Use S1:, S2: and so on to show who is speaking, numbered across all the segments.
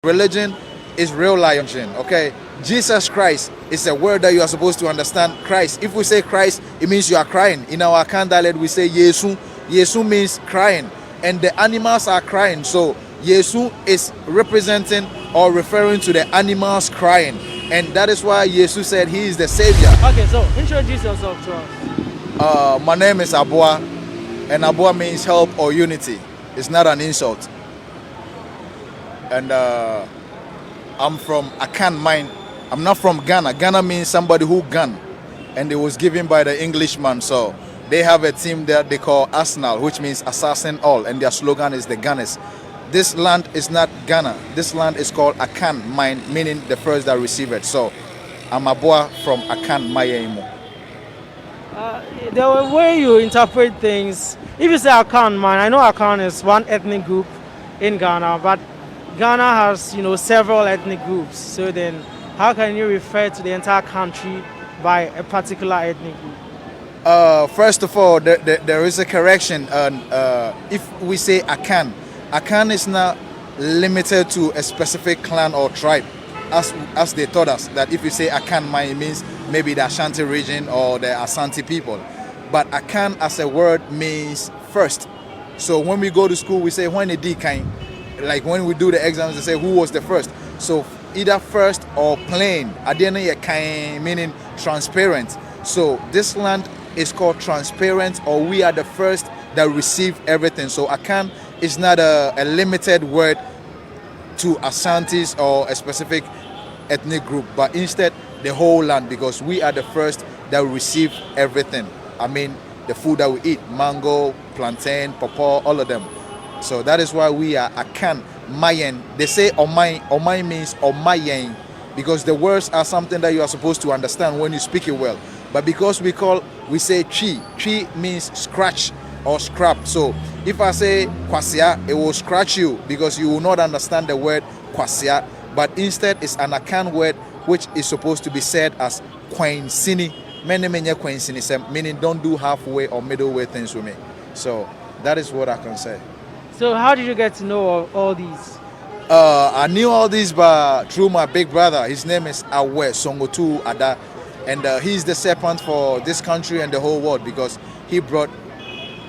S1: Religion is real lion gene, okay? Jesus Christ is a word that you are supposed to understand. Christ. If we say Christ, it means you are crying. In our Akan dialect, we say Yesu. Yesu means crying. And the animals are crying. So Yesu is representing or referring to the animals crying. And that is why Yesu said he is the savior.
S2: Okay, so introduce yourself to us.
S1: My name is Abua, and Abua means help or unity. It's not an insult. And I'm from Akan mine. I'm not from Ghana. Ghana means somebody who gun, and it was given by the Englishman. So they have a team that they call Arsenal, which means assassin all, and their slogan is the Gunners. This land is not Ghana. This land is called Akan mine, meaning the first that receive it. So I'm Abua from Akan Mayemo.
S2: The way you interpret things, if you say Akan, man, I know Akan is one ethnic group in Ghana, but Ghana has, several ethnic groups. So then, how can you refer to the entire country by a particular ethnic group?
S1: First of all, there is a correction. If we say Akan, Akan is not limited to a specific clan or tribe, as they taught us. That if you say Akan, it means maybe the Ashanti region or the Asante people. But Akan as a word means first. So when we go to school, we say when the kind. Like when we do the exams, they say who was the first. So either first or plain. Adena kind meaning transparent. So this land is called transparent, or we are the first that receive everything. So Akan is not a limited word to Asantis or a specific ethnic group, but instead the whole land, because we are the first that receive everything. I mean the food that we eat, mango, plantain, pawpaw, all of them. So that is why we are Akan Mayen. They say Omai means Omayen, because the words are something that you are supposed to understand when you speak it well. But because we say Chi means scratch or scrap. So if I say Kwasia, it will scratch you because you will not understand the word Kwasia. But instead it's an Akan word which is supposed to be said as Kwainsini. Many Kwainsini, meaning don't do halfway or middle way things with me. So that is what I can say.
S2: So how did you get to know all these?
S1: I knew all these through my big brother. His name is Awe Songotu Ada, and he's the serpent for this country and the whole world, because he brought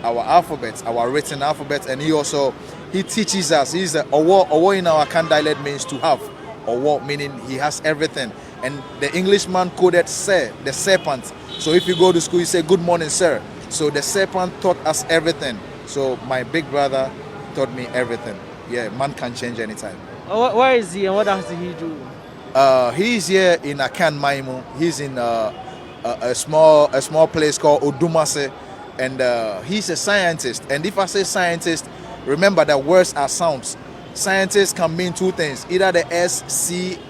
S1: our alphabets, our written alphabets, and he teaches us. He's the Owo in our Akan dialect means to have. Owo meaning he has everything, and the Englishman coded sir, the serpent. So if you go to school, you say good morning, sir. So the serpent taught us everything. So my big brother taught me everything. Yeah, man can change anytime.
S2: Where is he and what does he do?
S1: He's here in Akan Maimu. He's in a small place called Odumase, and he's a scientist. And if I say scientist, remember that words are sounds. Scientist can mean two things: either the SCIENTIST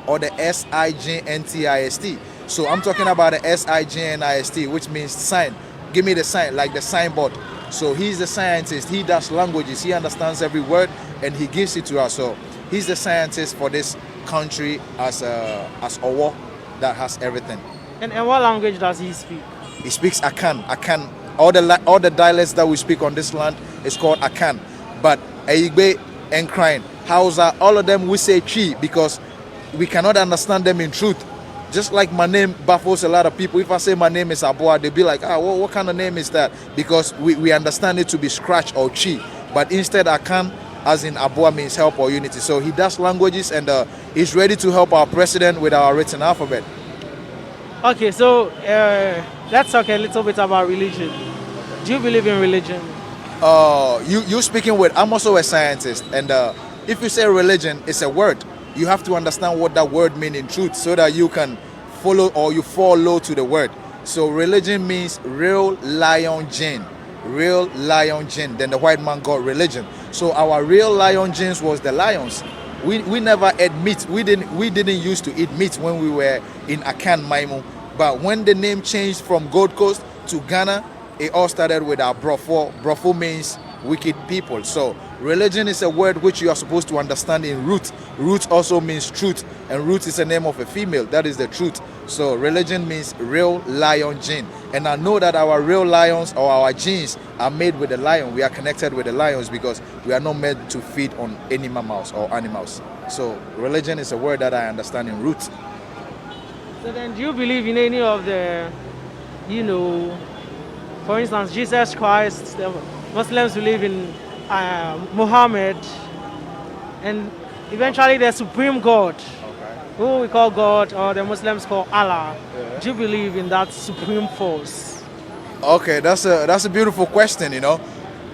S1: or the SIGNTIST. So I'm talking about the SIGNIST, which means sign. Give me the sign, like the signboard. So he's the scientist. He does languages. He understands every word, and he gives it to us. So he's the scientist for this country as Owo that has everything.
S2: And what language does he speak?
S1: He speaks Akan. Akan. All the dialects that we speak on this land is called Akan. But Aigbe and Crying, Hausa, all of them we say Chi because we cannot understand them in truth. Just like my name baffles a lot of people. If I say my name is Abua, they'll be like, what kind of name is that? Because we understand it to be scratch or Chi. But instead, Akan, as in Abua, means help or unity. So he does languages, and he's ready to help our president with our written alphabet.
S2: Okay, so let's talk a little bit about religion. Do you believe in religion?
S1: You speaking with, I'm also a scientist. And if you say religion, it's a word. You have to understand what that word means in truth so that you can follow or you follow to the word. So religion means real lion gene. Real lion gene. Then the white man got religion. So our real lion genes was the lions. We never ate meat. We didn't used to eat meat when we were in Akan Maimu. But when the name changed from Gold Coast to Ghana, it all started with our Brofo. Brofo means wicked people. So Religion is a word which you are supposed to understand in root. Root also means truth, and root is the name of a female. That is the truth. So religion means real lion gene. And I know that our real lions or our genes are made with the lion. We are connected with the lions because we are not meant to feed on any mammals or animals. So religion is a word that I understand in root.
S2: So then, do you believe in any of the, you know, for instance, Jesus Christ? The Muslims believe in Muhammad, and eventually the supreme God, who we call God, or the Muslims call Allah.
S1: Yeah.
S2: Do you believe in that supreme force?
S1: Okay, that's a beautiful question. You know,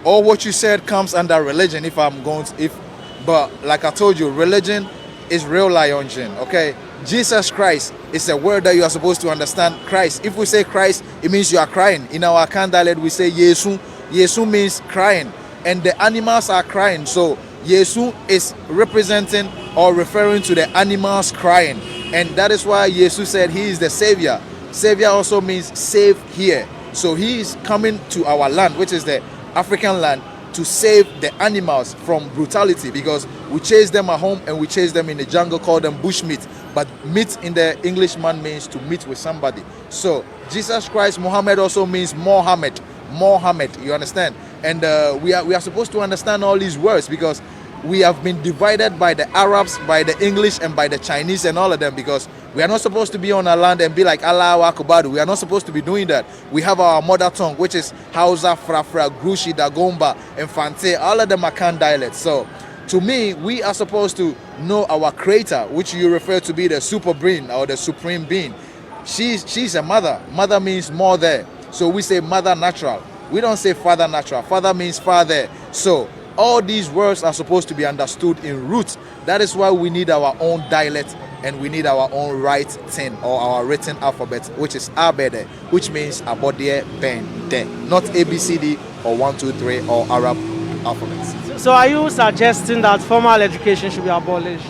S1: all what you said comes under religion. But like I told you, religion is real lion gene. Okay, Jesus Christ is a word that you are supposed to understand. Christ. If we say Christ, it means you are crying. In our Akan dialect, we say Yesu. Yesu means crying, and the animals are crying. So Yesu is representing or referring to the animals crying, and that is why Yesu said he is the savior. Savior also means save here. So he is coming to our land, which is the African land, to save the animals from brutality, because we chase them at home and we chase them in the jungle, call them bushmeat. But meat in the Englishman means to meet with somebody. So Jesus Christ, Muhammad also means Mohammed. Mohammed, you understand? And we are supposed to understand all these words, because we have been divided by the Arabs, by the English, and by the Chinese and all of them, because we are not supposed to be on our land and be like Allahu Akbar. We are not supposed to be doing that. We have our mother tongue, which is Hausa, Frafra, Grushi, Dagomba, and Fante. All of them are Akan dialects. So to me, we are supposed to know our creator, which you refer to be the super being or the supreme being. She's a mother. Mother means more there. So we say mother natural. We don't say father natural. Father means father. So all these words are supposed to be understood in roots. That is why we need our own dialect and we need our own writing or our written alphabet, which is Abede, which means Abode Ben De, not ABCD or 1, 2, 3 or Arab alphabets.
S2: So are you suggesting that formal education should be abolished?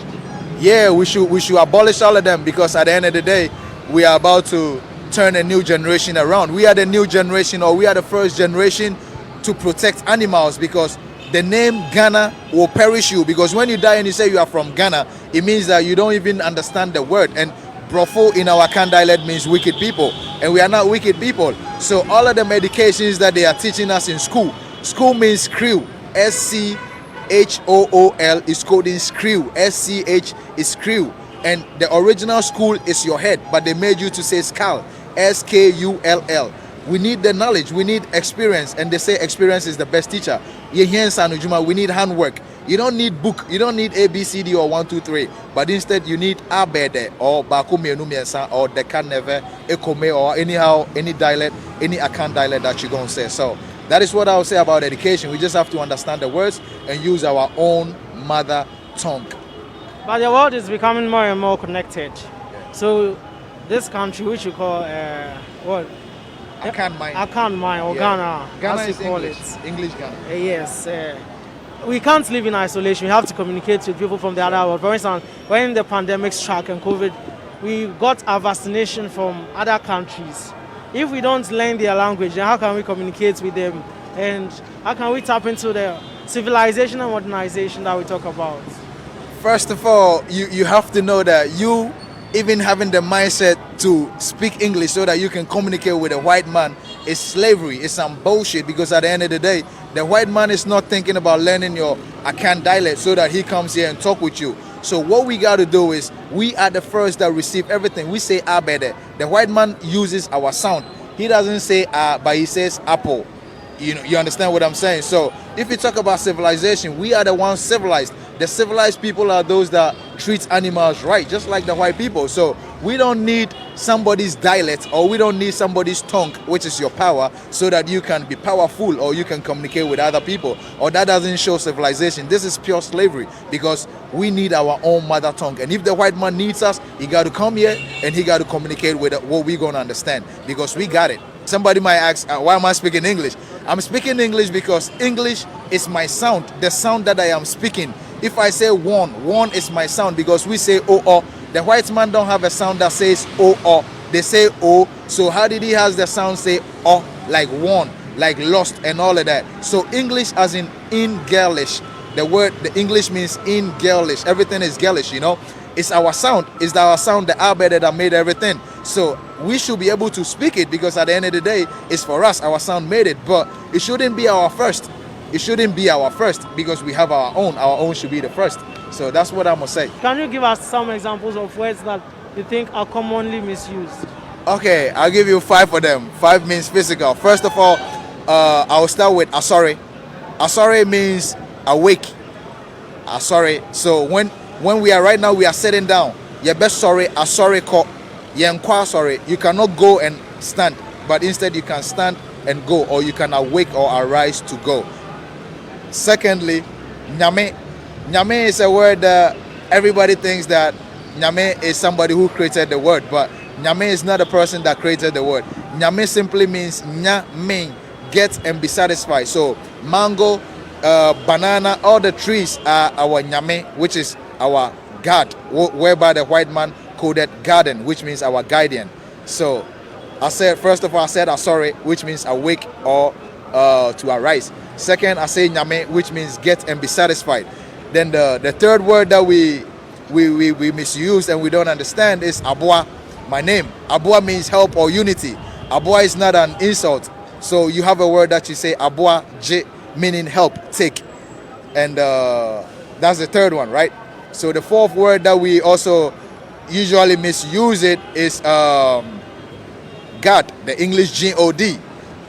S1: Yeah, we should abolish all of them, because at the end of the day, we are about to turn a new generation around. We are the new generation, or we are the first generation to protect animals, because the name Ghana will perish you, because when you die and you say you are from Ghana, it means that you don't even understand the word. And Brofo in our Akan dialect means wicked people, and we are not wicked people. So all of the medications that they are teaching us in school means screw. SCHOOL is coding screw. SCH is screw. And the original school is your head, but they made you to say skull. SKULL. We need the knowledge, we need experience, and they say experience is the best teacher. We need handwork. You don't need book, you don't need ABCD or 1, 2, 3, but instead you need Abede or Bakume Numiensa or Dekaneve, Ekome, or any dialect, any Akan dialect that you're gonna say. So that is what I would say about education. We just have to understand the words and use our own mother tongue.
S2: But the world is becoming more and more connected. So this country, which you call what?
S1: Akan mine.
S2: Akan mine or
S1: Yeah.
S2: Ghana,
S1: Ghana
S2: as
S1: is
S2: you call
S1: English.
S2: it.
S1: English Ghana.
S2: Yes. We can't live in isolation. We have to communicate with people from the other world. For instance, when the pandemic struck and COVID, we got our vaccination from other countries. If we don't learn their language, then how can we communicate with them? And how can we tap into the civilization and modernization that we talk about?
S1: First of all, you have to know that you even having the mindset to speak English so that you can communicate with a white man is slavery. It's some bullshit, because at the end of the day, the white man is not thinking about learning your Akan dialect so that he comes here and talk with you. So what we got to do is, we are the first that receive everything. We say Abede. The white man uses our sound. He doesn't say but he says apple. You understand what I'm saying? So if you talk about civilization, we are the ones civilized. The civilized people are those that treat animals right, just like the white people. So we don't need somebody's dialect, or we don't need somebody's tongue, which is your power, so that you can be powerful or you can communicate with other people. Or that doesn't show civilization. This is pure slavery, because we need our own mother tongue. And if the white man needs us, he got to come here and he got to communicate with what we're going to understand, because we got it. Somebody might ask, why am I speaking English? I'm speaking English because English is my sound, the sound that I am speaking. If I say one is my sound, because we say o. The white man don't have a sound that says o. They say o. So how did he has the sound say o, like one, like lost and all of that? So English as in girlish. the English means in Gaelish. Everything is Gaelish, you know. It's our sound. It's our sound, the alphabet that made everything. So we should be able to speak it because at the end of the day, it's for us. Our sound made it, but it shouldn't be our first. It shouldn't be our first because we have our own. Our own should be the first. So that's what I'm gonna say.
S2: Can you give us some examples of words that you think are commonly misused?
S1: Okay, I'll give you 5 of them. 5 means physical. First of all, I'll start with asori. Asori means awake. Asori. So when we are right now, we are sitting down. Your best sorry, asori ko. Sorry. You cannot go and stand, but instead you can stand and go, or you can awake or arise to go. Secondly, nyame. Nyame is a word that everybody thinks that nyame is somebody who created the word, but nyame is not a person that created the word. Nyame simply means nyame, get and be satisfied. So mango, banana, all the trees are our nyame, which is our God, whereby the white man coded garden, which means our guardian. So I said, first of all, I said asori, which means awake or to arise. Second, I say nyame, which means get and be satisfied. Then the third word that we misuse and we don't understand is abua, my name. Abua means help or unity. Abua is not an insult. So you have a word that you say abua j, meaning help, take. And that's the third one, right? So the fourth word that we also usually misuse it is God, the English God.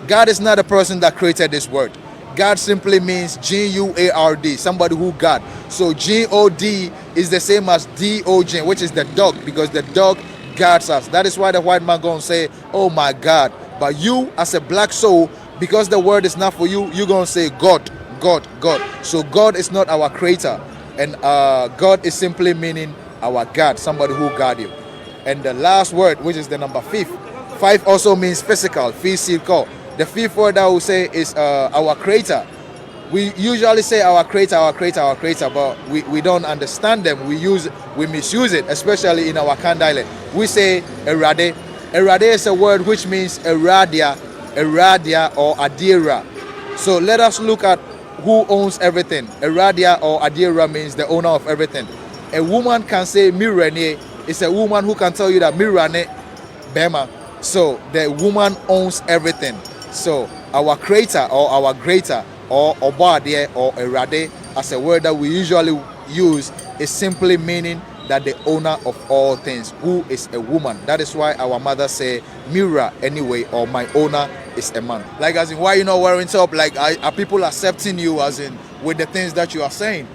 S1: God is not a person that created this word. God simply means G-U-A-R-D, somebody who God. So G-O-D is the same as D-O-G, which is the dog, because the dog guards us. That is why the white man gonna say, oh my God. But you, as a black soul, because the word is not for you, you're gonna say God, God, God. So God is not our creator. And God is simply meaning our God, somebody who guard you. And the last word, which is the number 5. 5 also means physical, physical. The 5th word I will say is our creator. We usually say our creator, our creator, our creator, but we don't understand them. We misuse it, especially in our Kan dialect. We say erade. Erade is a word which means eradia, eradia or adira. So let us look at who owns everything. Eradia or adira means the owner of everything. A woman can say mirane. It's a woman who can tell you that mirane bema. So the woman owns everything. So our creator or our greater or obade or erade as a word that we usually use is simply meaning that the owner of all things, who is a woman. That is why our mother say mira anyway, or my owner is a man. Like as in, why you not wearing top? Like are people accepting you as in with the things that you are saying?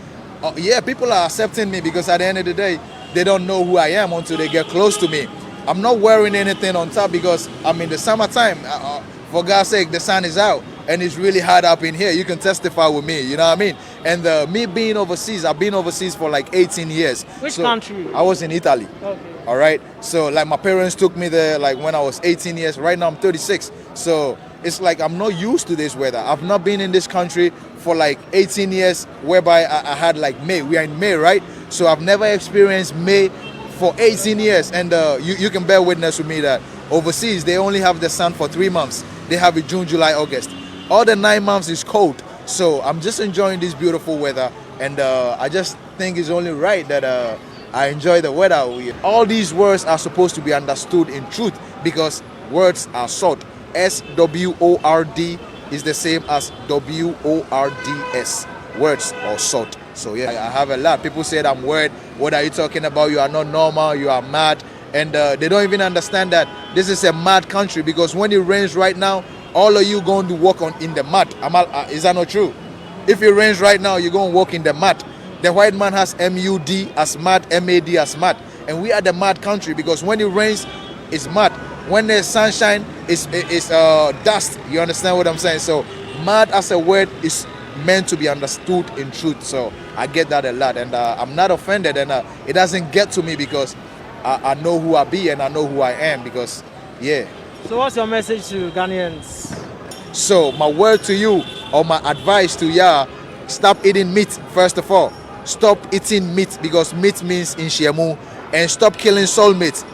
S1: Yeah, people are accepting me because at the end of the day, they don't know who I am until they get close to me. I'm not wearing anything on top because I'm in the summertime. For God's sake, the sun is out and it's really hot up in here. You can testify with me, you know what I mean? And me being overseas, I've been overseas for like 18 years.
S2: Which country?
S1: I was in Italy.
S2: Okay.
S1: All right. So like my parents took me there like when I was 18 years. Right now I'm 36. So it's like I'm not used to this weather. I've not been in this country for like 18 years, whereby I had like May. We are in May, right? So I've never experienced May for 18 years. And you can bear witness with me that overseas, they only have the sun for 3 months. They have it June, July, August. All the 9 months is cold. So I'm just enjoying this beautiful weather. And I just think it's only right that I enjoy the weather. All these words are supposed to be understood in truth because words are sword. S-W-O-R-D is the same as W-O-R-D-S. Words or sword. So yeah, I have a lot. People say that I'm weird. What are you talking about? You are not normal. You are mad. And they don't even understand that this is a mud country because when it rains right now, all of you going to walk in the mud. Is that not true? If it rains right now, you're going to walk in the mud. The white man has M-U-D as mud, M-A-D as mud. And we are the mud country because when it rains, it's mud. When there's sunshine, it's dust. You understand what I'm saying? So mud as a word is meant to be understood in truth. So I get that a lot. And I'm not offended. And it doesn't get to me because I know who I be and I know who I am because, yeah.
S2: So what's your message to Ghanaians?
S1: So my word to you or my advice to y'all, stop eating meat first of all. Stop eating meat because meat means in and stop killing soul meat.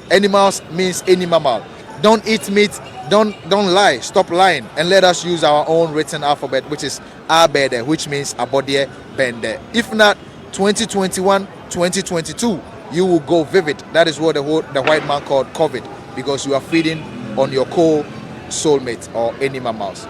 S1: Animals means any mammal. Don't eat meat don't lie. Stop lying and let us use our own written alphabet, which is Abede, which means Abodie Bende. If not 2021, 2022, you will go vivid. That is what the white man called COVID, because you are feeding on your soulmate or animal mouse.